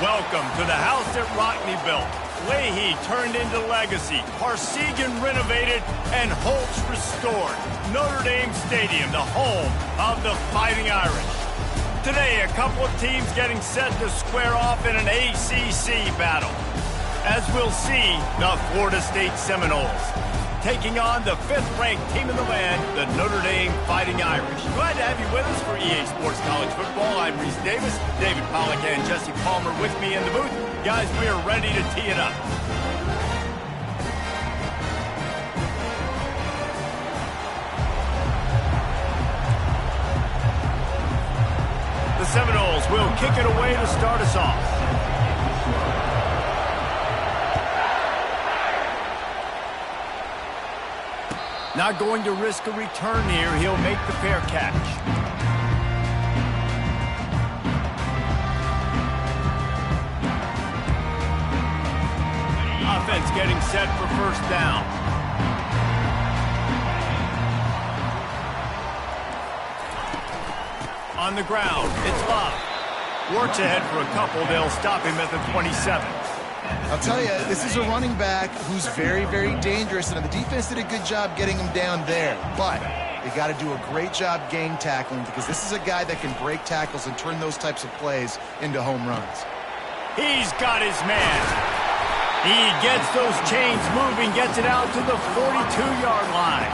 Welcome to the house that Rockne built. Leahy turned into legacy, Parsegan renovated, and Holtz restored. Notre Dame Stadium, the home of the Fighting Irish. Today, a couple of teams getting set to square off in an ACC battle. As we'll see, the Florida State Seminoles taking on the 5th-ranked team in the land, the Notre Dame Fighting Irish. Glad to have you with us for EA Sports College Football. I'm Reese Davis, David Pollack, and Jesse Palmer with me in the booth. Guys, we are ready to tee it up. The Seminoles will kick it away to start us off. Not going to risk a return here. He'll make the fair catch. Offense getting set for first down. On the ground, it's Love. Works ahead for a couple. They'll stop him at the 27. I'll tell you, this is a running back who's very, very dangerous, and the defense did a good job getting him down there. But they got to do a great job gang tackling, because this is a guy that can break tackles and turn those types of plays into home runs. He's got his man. He gets those chains moving, gets it out to the 42-yard line.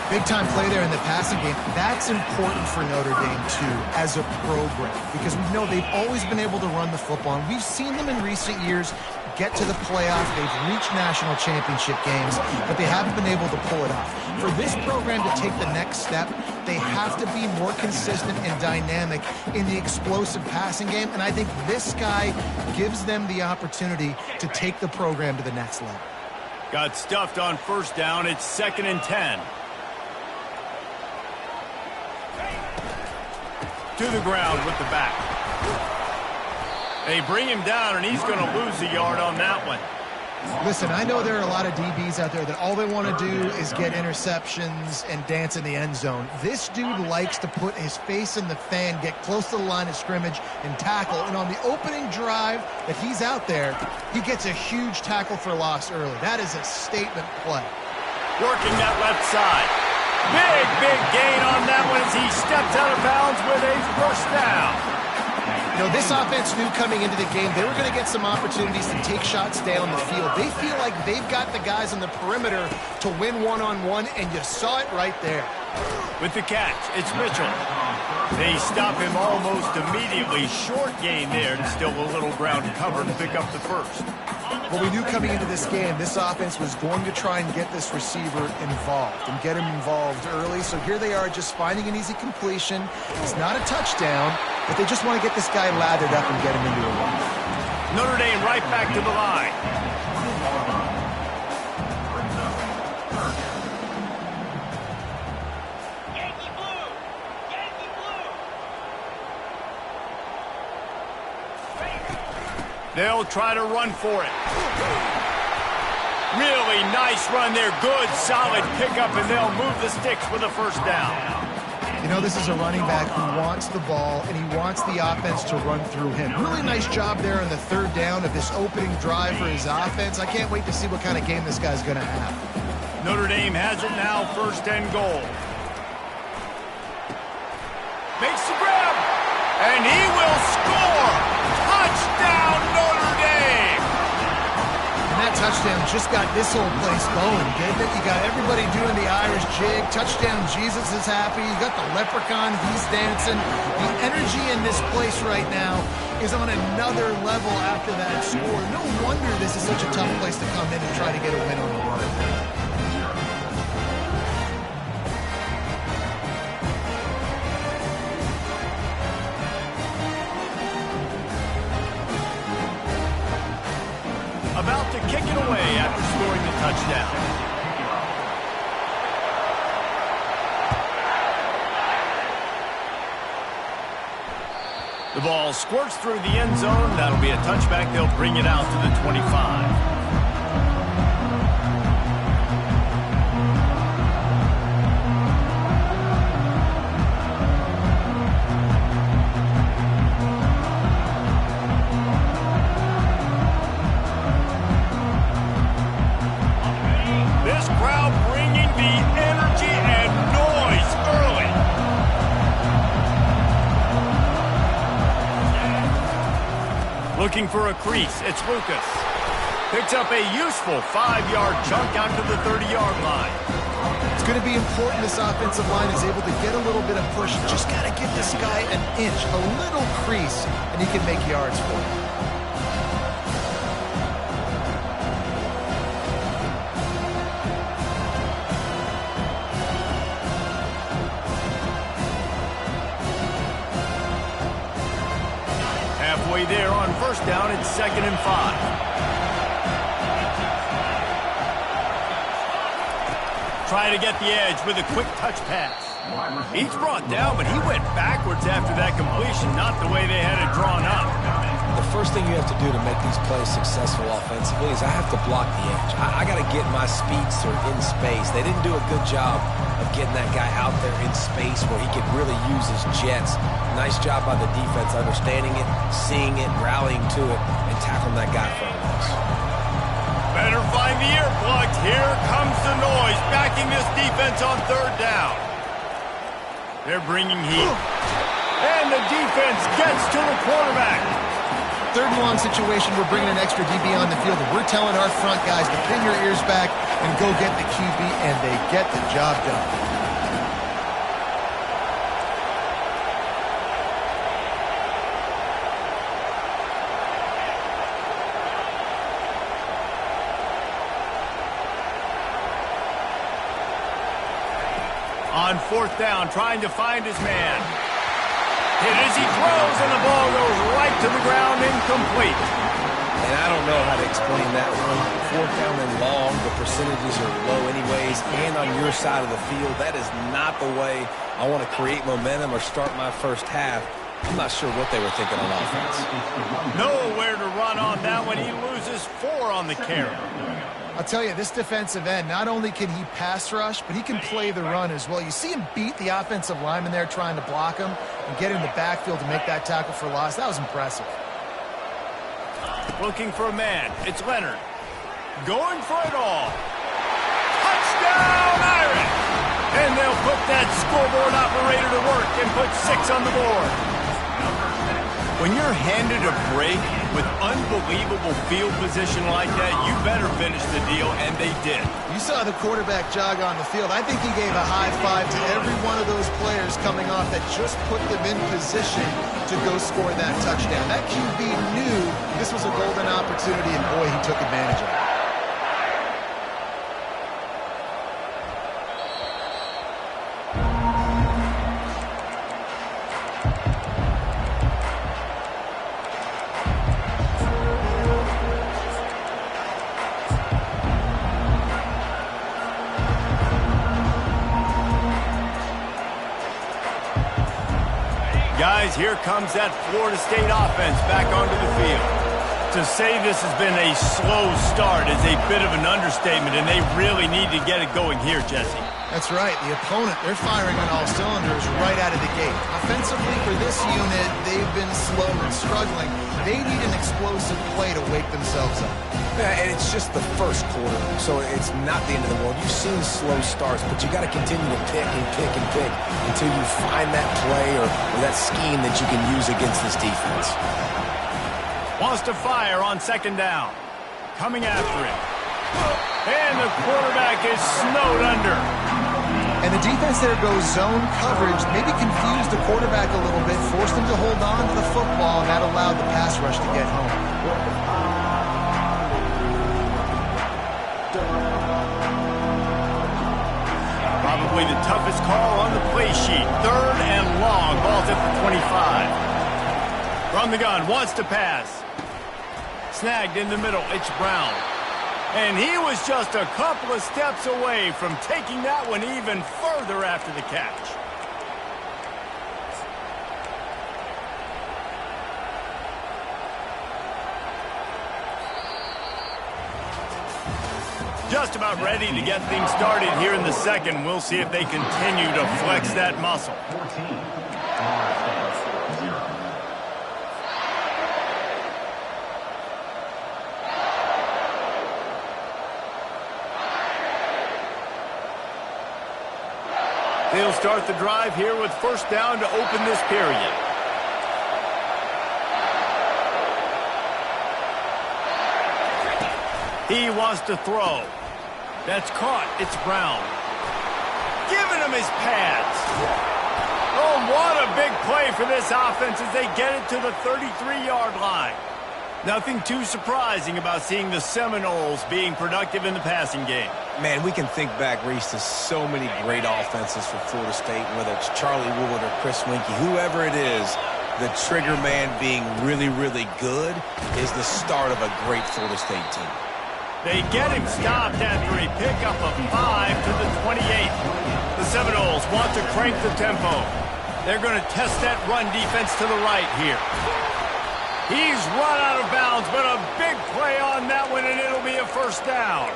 Big-time play there in the passing game. That's important for Notre Dame, too, as a program, because we know they've always been able to run the football, and we've seen them in recent years get to the playoff. They've reached national championship games, but they haven't been able to pull it off. For this program to take the next step, they have to be more consistent and dynamic in the explosive passing game, and I think this guy gives them the opportunity to take the program to the next level. Got stuffed on first down. It's 2nd and 10. To the ground with the back. They bring him down, and he's going to lose a yard on that one. Listen, I know there are a lot of DBs out there that all they want to do is get interceptions and dance in the end zone. This dude likes to put his face in the fan, get close to the line of scrimmage, and tackle. And on the opening drive that he's out there, he gets a huge tackle for loss early. That is a statement play. Working that left side. Big gain on that one as he steps out of bounds with a first down. You know, this offense knew coming into the game they were going to get some opportunities to take shots down the field. They feel like they've got the guys on the perimeter to win one-on-one, and you saw it right there. With the catch, it's Mitchell. They stop him almost immediately. Short gain there, and still a little ground cover to pick up the first. Well, we knew coming into this game, this offense was going to try and get this receiver involved and get him involved early. So here they are just finding an easy completion. It's not a touchdown, but they just want to get this guy lathered up and get him into a run. Notre Dame right back to the line. They'll try to run for it. Really nice run there. Good, solid pickup, and they'll move the sticks with a first down. You know, this is a running back who wants the ball, and he wants the offense to run through him. Really nice job there on the third down of this opening drive for his offense. I can't wait to see what kind of game this guy's going to have. Notre Dame has it now, 1st and goal. Makes the grab, and he will score. Touchdown, Notre Dame! And that touchdown just got this whole place going, didn't it? You got everybody doing the Irish jig. Touchdown, Jesus is happy. You got the leprechaun, he's dancing. The energy in this place right now is on another level after that score. No wonder this is such a tough place to come in and try to get a win on the road. About to kick it away after scoring the touchdown. The ball squirts through the end zone. That'll be a touchback. They'll bring it out to the 25. Looking for a crease, it's Lucas. Picks up a useful 5-yard chunk out to the 30-yard line. It's going to be important this offensive line is able to get a little bit of push. Just got to give this guy an inch, a little crease, and he can make yards for it. Halfway there on first down, it's 2nd and 5. Trying to get the edge with a quick touch pass. He's brought down, but he went backwards after that completion, not the way they had it drawn up. The first thing you have to do to make these plays successful offensively is I have to block the edge. I got to get my speedster in space. They didn't do a good job of getting that guy out there in space where he could really use his jets. Nice job by the defense understanding it, seeing it, rallying to it, and tackling that guy from us. Better find the earplugs. Here comes the noise, backing this defense on 3rd down. They're bringing heat. And the defense gets to the quarterback. 3rd and long situation, we're bringing an extra DB on the field, and we're telling our front guys to pin your ears back and go get the QB, and they get the job done. On 4th down, trying to find his man. Hit as he throws, and the ball goes right to the ground, incomplete. And I don't know how to explain that one. 4th down and long, the percentages are low anyways, and on your side of the field, that is not the way I want to create momentum or start my first half. I'm not sure what they were thinking on offense. Nowhere to run on that one. He loses 4 on the carry. I'll tell you, this defensive end, not only can he pass rush, but he can play the run as well. You see him beat the offensive lineman there trying to block him and get in the backfield to make that tackle for loss. That was impressive. Looking for a man. It's Leonard. Going for it all. Touchdown, Irish! And they'll put that scoreboard operator to work and put 6 on the board. When you're handed a break with unbelievable field position like that, you better finish the deal, and they did. You saw the quarterback jog on the field. I think he gave a high five to every one of those players coming off that just put them in position to go score that touchdown. That QB knew this was a golden opportunity, and boy, he took advantage of it. Guys, here comes that Florida State offense back onto the field. To say this has been a slow start is a bit of an understatement, and they really need to get it going here, Jesse. That's right. The opponent, they're firing on all cylinders right out of the gate. Offensively for this unit, they've been slow and struggling. They need an explosive play to wake themselves up. Yeah, and it's just the first quarter, so it's not the end of the world. You've seen slow starts, but you got to continue to pick and pick and pick until you find that play or that scheme that you can use against this defense. Wants to fire on 2nd down. Coming after him. And the quarterback is snowed under. And the defense there goes zone coverage, maybe confused the quarterback a little bit, forced him to hold on to the football, and that allowed the pass rush to get home. Probably the toughest call on the play sheet. 3rd and long. Ball's at the 25. From the gun, wants to pass. Snagged in the middle. It's Brown. And he was just a couple of steps away from taking that one even further after the catch. Just about ready to get things started here in the second. We'll see if they continue to flex that muscle. They'll start the drive here with 1st down to open this period. He wants to throw. That's caught. It's Brown. Giving him his pads. Oh, what a big play for this offense as they get it to the 33-yard line. Nothing too surprising about seeing the Seminoles being productive in the passing game. Man, we can think back, Reese, to so many great offenses for Florida State, whether it's Charlie Wood or Chris Winkie, whoever it is, the trigger man being really, really good is the start of a great Florida State team. They get him stopped after a pickup of 5 to the 28. The Seminoles want to crank the tempo. They're going to test that run defense to the right here. He's run out of bounds, but a big play on that one, and it'll be a first down.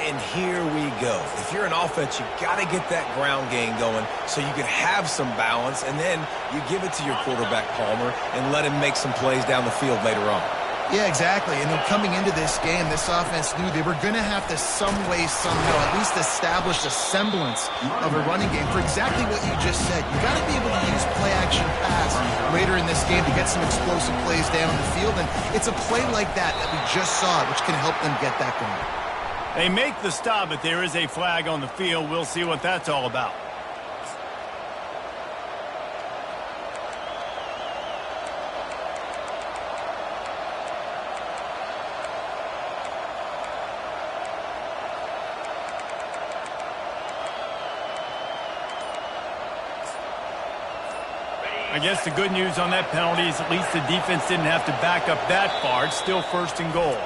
And here we go. If you're an offense, you got to get that ground game going so you can have some balance, and then you give it to your quarterback, Palmer, and let him make some plays down the field later on. Yeah, exactly. And then coming into this game, this offense knew they were going to have to some way, somehow, at least establish a semblance of a running game for exactly what you just said. You got to be able to use play-action pass later in this game to get some explosive plays down the field. And it's a play like that we just saw, which can help them get that going. They make the stop, but there is a flag on the field. We'll see what that's all about. I guess the good news on that penalty is at least the defense didn't have to back up that far. It's still first and goal.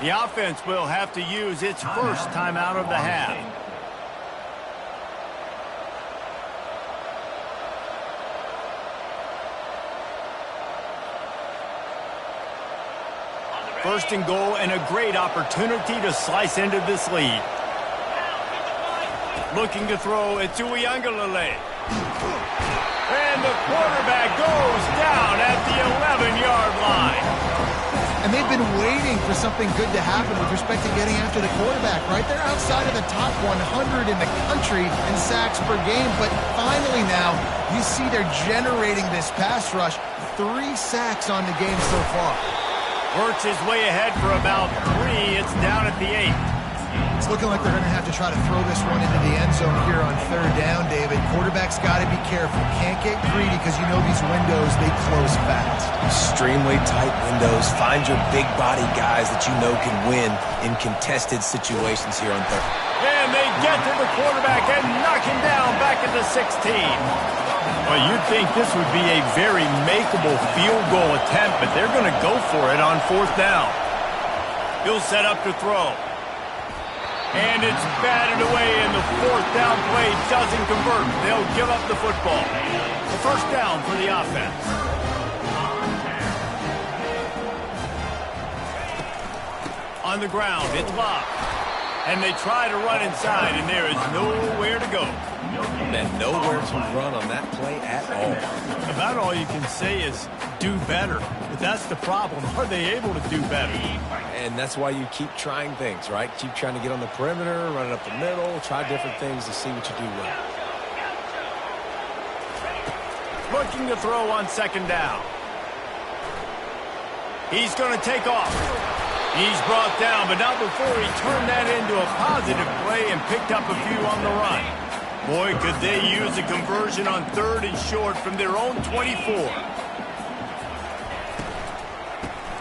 The offense will have to use its first timeout of the half. First and goal, and a great opportunity to slice into this lead. Looking to throw, it's Htownrida832. And the quarterback goes down at the 11-yard line. And they've been waiting for something good to happen with respect to getting after the quarterback, right? They're outside of the top 100 in the country in sacks per game, but finally now you see they're generating this pass rush. 3 sacks on the game so far. Works his way ahead for about 3. It's down at the 8. It's looking like they're going to have to try to throw this one into the end zone here on third down, David. Quarterback's got to be careful. Can't get greedy because you know these windows, they close fast. Extremely tight windows. Find your big body guys that you know can win in contested situations here on third. And they get to the quarterback and knock him down back at the 16. Well, you'd think this would be a very makeable field goal attempt, but they're going to go for it on fourth down. He'll set up to throw. And it's batted away, and the fourth down play doesn't convert. They'll give up the football. The first down for the offense. On the ground, it's locked. And they try to run inside, and there is nowhere to go. And nowhere to run on that play at all. About all you can say is do better. But that's the problem. Are they able to do better? And that's why you keep trying things, right? Keep trying to get on the perimeter, run it up the middle, try different things to see what you do well. Looking to throw on second down. He's going to take off. He's brought down, but not before he turned that into a positive play and picked up a few on the run. Boy, could they use a conversion on third and short from their own 24.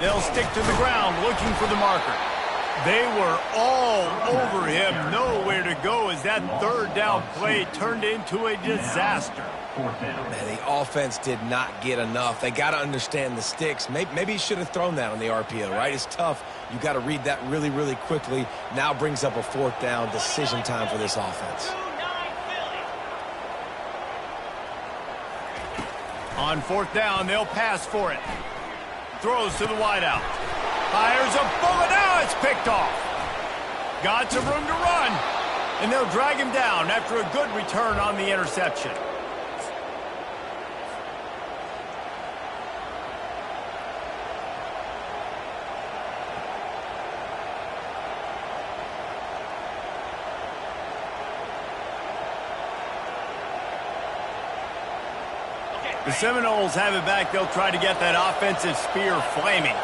They'll stick to the ground looking for the marker. They were all over him. Nowhere to go as that third down play turned into a disaster. Man, the offense did not get enough. They got to understand the sticks. Maybe he should have thrown that on the RPO, right? It's tough. You got to read that really, really quickly. Now brings up a fourth down decision time for this offense. On fourth down, they'll pass for it. Throws to the wideout. Fires a bullet. Now it's picked off. Got some room to run. And they'll drag him down after a good return on the interception. The Seminoles have it back. They'll try to get that offensive spear flaming.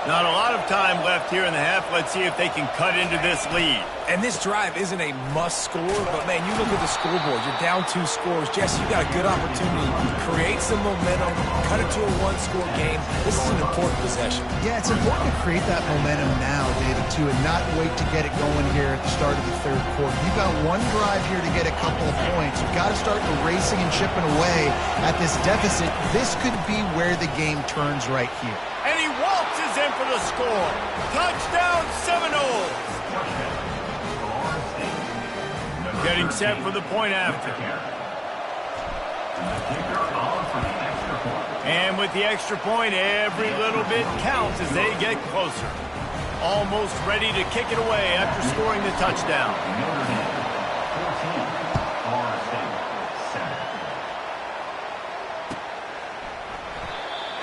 Not a lot of time left here in the half. Let's see if they can cut into this lead. And this drive isn't a must score, but, man, you look at the scoreboard. You're down 2 scores. Jesse, you got a good opportunity. Create some momentum. Cut it to a 1-score game. This is an important possession. Yeah, it's important to create that momentum now, David, too, and not wait to get it going here at the start of the third quarter. You've got one drive here to get a couple of points. You've got to start erasing and chipping away at this deficit. This could be where the game turns right here. And he waltzes in for the score. Touchdown, Seminoles. Getting set for the point after. And with the extra point, every little bit counts as they get closer. Almost ready to kick it away after scoring the touchdown.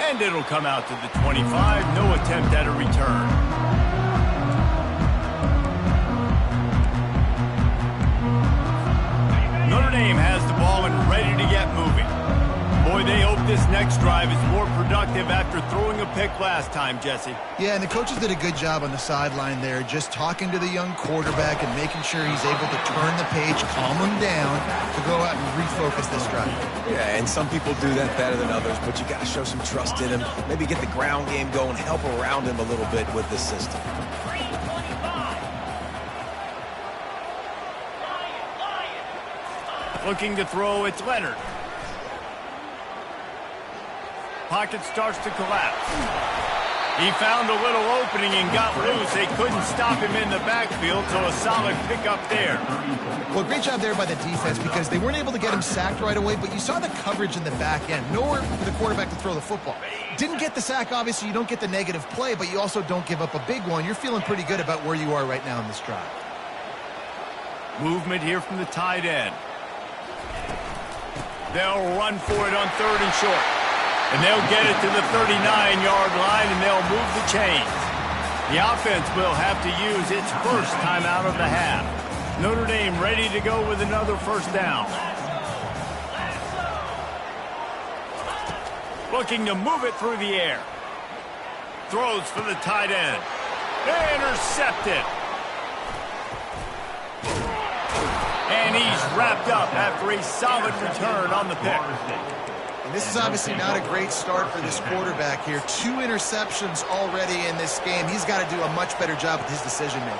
And it'll come out to the 25. No attempt at a return. Notre Dame has the ball and ready to get moving. Boy, they hope this next drive is more productive after throwing a pick last time, Jesse. Yeah, and the coaches did a good job on the sideline there, just talking to the young quarterback and making sure he's able to turn the page, calm him down, to go out and refocus this drive. Yeah, and some people do that better than others, but you got to show some trust in him. Maybe get the ground game going, help around him a little bit with the system. Looking to throw, it's Leonard. Pocket starts to collapse. He found a little opening and got loose. They couldn't stop him in the backfield, so a solid pickup there. Well, great job there by the defense because they weren't able to get him sacked right away, but you saw the coverage in the back end. Nowhere for the quarterback to throw the football. Didn't get the sack, obviously. You don't get the negative play, but you also don't give up a big one. You're feeling pretty good about where you are right now in this drive. Movement here from the tight end. They'll run for it on 3rd and short. And they'll get it to the 39-yard line, and they'll move the chains. The offense will have to use its first timeout of the half. Notre Dame ready to go with another first down. Looking to move it through the air. Throws for the tight end. Intercepted. And he's wrapped up after a solid return on the pick. And this is obviously not a great start for this quarterback here. 2 interceptions already in this game. He's got to do a much better job with his decision-making.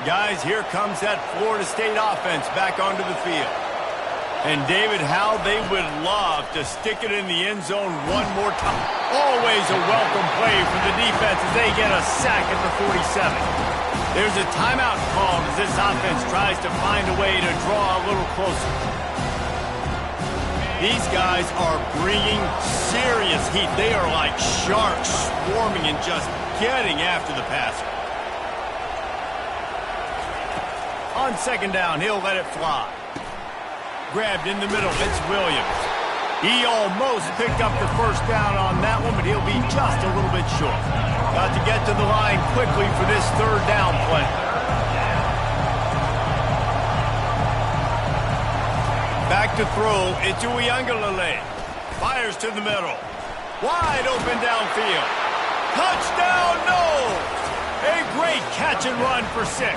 Guys, here comes that Florida State offense back onto the field. And David, how they would love to stick it in the end zone one more time. Always a welcome play for the defense as they get a sack at the 47. There's a timeout called as this offense tries to find a way to draw a little closer. These guys are bringing serious heat. They are like sharks swarming and just getting after the passer. On 2nd down, he'll let it fly. Grabbed in the middle, it's Williams. He almost picked up the first down on that one, but he'll be just a little bit short. Got to get to the line quickly for this 3rd down play. Back to throw, it's Htownrida832. Fires to the middle. Wide open downfield. Touchdown, Noles! A great catch and run for 6.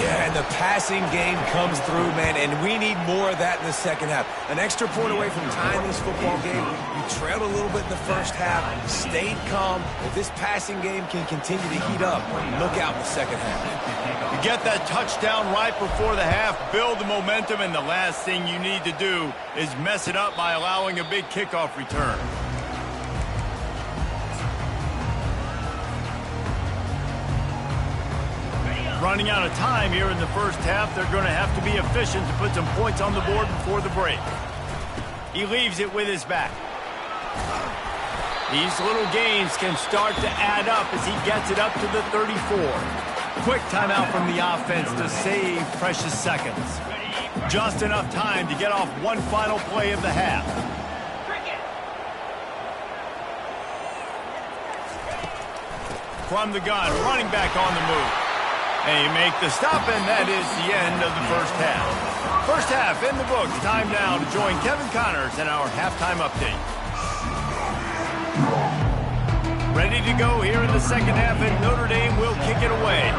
Yeah, and the passing game comes through, man, and we need more of that in the second half. An extra point away from tying this football game. You trailed a little bit in the first half, stayed calm. If this passing game can continue to heat up, look out in the second half. You get that touchdown right before the half, build the momentum, and the last thing you need to do is mess it up by allowing a big kickoff return. Running out of time here in the first half. They're going to have to be efficient to put some points on the board before the break. He leaves it with his back. These little gains can start to add up as he gets it up to the 34. Quick timeout from the offense to save precious seconds. Just enough time to get off one final play of the half. From the gun, running back on the move. And you make the stop, and that is the end of the first half. First half in the books. Time now to join Kevin Connors in our halftime update. Ready to go here in the second half, and Notre Dame will kick it away.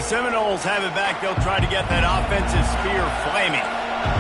The Seminoles have it back. They'll try to get that offensive spear flaming.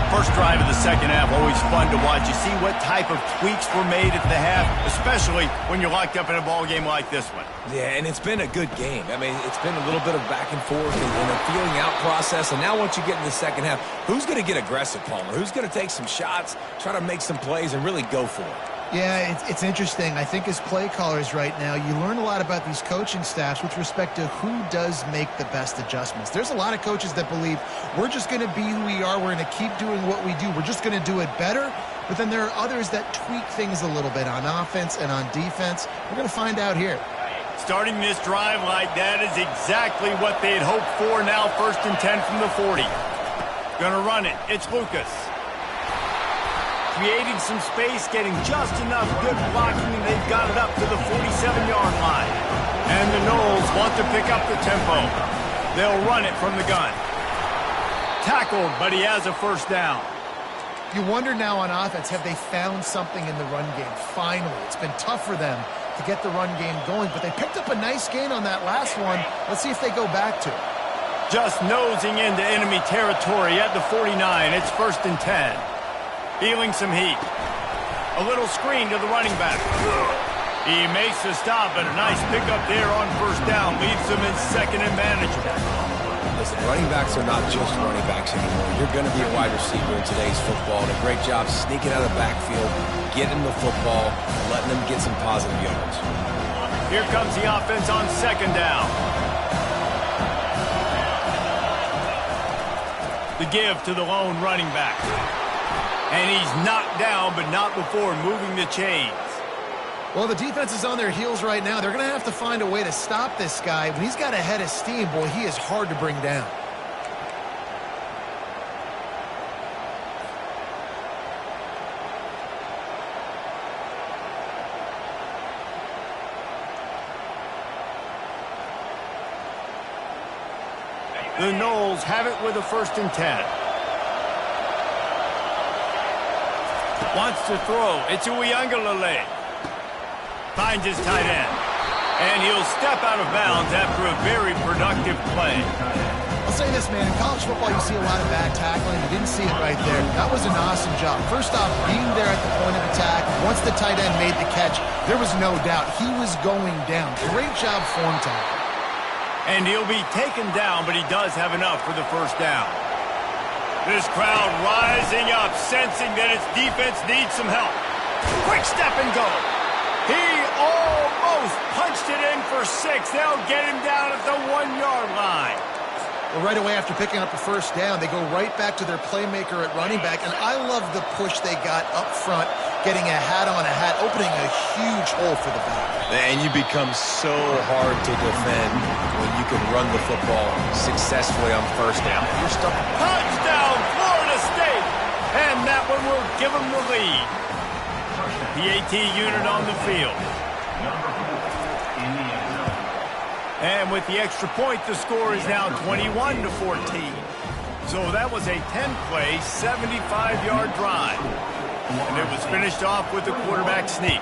First drive of the second half, always fun to watch. You see what type of tweaks were made at the half, especially when you're locked up in a ball game like this one. Yeah, and it's been a good game. I mean, it's been a little bit of back and forth and a feeling out process. And now once you get in the second half, who's going to get aggressive, Palmer? Who's going to take some shots, try to make some plays, and really go for it? Yeah, it's interesting. I think as play callers right now, you learn a lot about these coaching staffs with respect to who does make the best adjustments. There's a lot of coaches that believe we're just going to be who we are. We're going to keep doing what we do. We're just going to do it better. But then there are others that tweak things a little bit on offense and on defense. We're going to find out here. Starting this drive like that is exactly what they had hoped for. Now 1st and 10 from the 40. Gonna run it. It's Lucas. Creating some space, getting just enough good blocking, and they've got it up to the 47-yard line. And the Noles want to pick up the tempo. They'll run it from the gun. Tackled, but he has a first down. You wonder now on offense, have they found something in the run game? Finally, it's been tough for them to get the run game going, but they picked up a nice gain on that last one. Let's see if they go back to it. Just nosing into enemy territory at the 49. It's 1st and 10. Feeling some heat. A little screen to the running back. He makes the stop, and a nice pickup there on first down. Leaves him in second and manageable. Listen, running backs are not just running backs anymore. You're going to be a wide receiver in today's football. And a great job sneaking out of the backfield, getting the football, and letting them get some positive yards. Here comes the offense on second down. The give to the lone running back. And he's knocked down, but not before moving the chains. Well, the defense is on their heels right now. They're going to have to find a way to stop this guy. When he's got a head of steam, boy, he is hard to bring down. The Noles have it with a 1st and 10. Wants to throw. It's Htownrida832. Finds his tight end. And he'll step out of bounds after a very productive play. I'll say this, man. In college football, you see a lot of bad tackling. You didn't see it right there. That was an awesome job. First off, being there at the point of attack. Once the tight end made the catch, there was no doubt he was going down. Great job form tackle. And he'll be taken down, but he does have enough for the first down. This crowd rising up, sensing that its defense needs some help. Quick step and go. He almost punched it in for 6. They'll get him down at the 1-yard line. Well, right away after picking up the first down, they go right back to their playmaker at running back. And I love the push they got up front, getting a hat on a hat, opening a huge hole for the back. And you become so hard to defend when you can run the football successfully on first down. You're stuck. Touchdown, Florida State! And that one will give them the lead. PAT unit on the field. And with the extra point, the score is now 21-14. So that was a 10-play, 75-yard drive. And it was finished off with the quarterback sneak.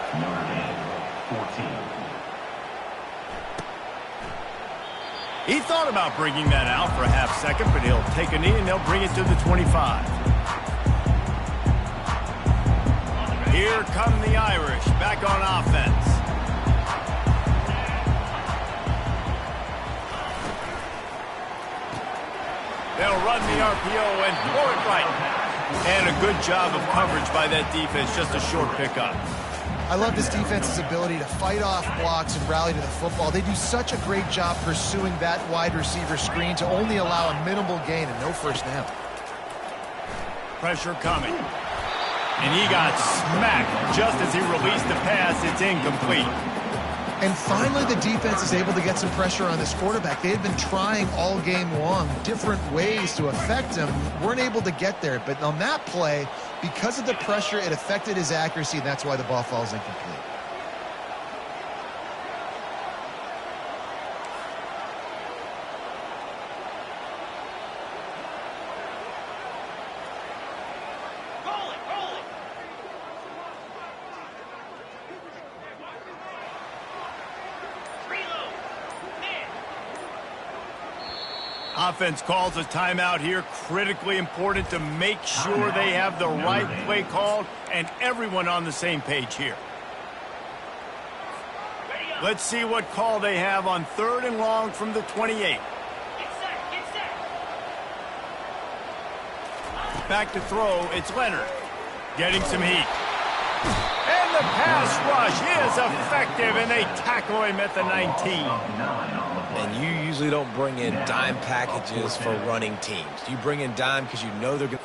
He thought about bringing that out for a half second, but he'll take a knee and they'll bring it to the 25. Here come the Irish back on offense. They'll run the RPO and throw it right. And a good job of coverage by that defense, just a short pickup. I love this defense's ability to fight off blocks and rally to the football. They do such a great job pursuing that wide receiver screen to only allow a minimal gain and no first down. Pressure coming. And he got smacked just as he released the pass. It's incomplete. And finally, the defense is able to get some pressure on this quarterback. They had been trying all game long different ways to affect him. Weren't able to get there. But on that play, because of the pressure, it affected his accuracy, and that's why the ball falls incomplete. Offense calls a timeout here. Critically important to make sure they have the right play called and everyone on the same page here. Let's see what call they have on 3rd and long from the 28. Back to throw, it's Leonard. Getting some heat. And the pass rush is effective, and they tackle him at the 19. And you usually don't bring in dime packages for running teams. You bring in dime because you know they're going to...